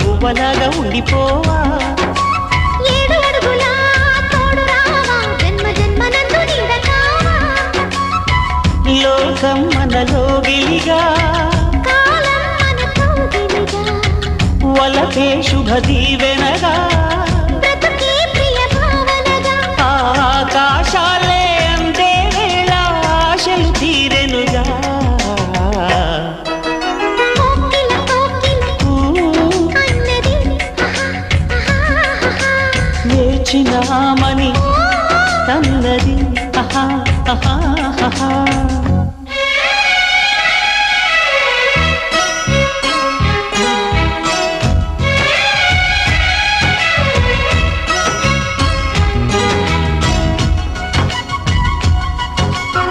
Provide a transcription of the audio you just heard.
గువ్వలాగా ఉండిపోవా ఏడు అడుగుల తోడు రావా జన్మ జన్మనందు నీడ కావా లోకం మనలో గిలిగా కాలం మన కౌగిలిగా వలపే శుభ దీవెనగా బ్రతుకే ప్రియ భావనగా ఆకాశాలే అందే వేళ ఆశలు తీరెనుగా కోకిల కోకిల అన్నది లేచినామని తన్నది ఆహా ఆహా ఆహా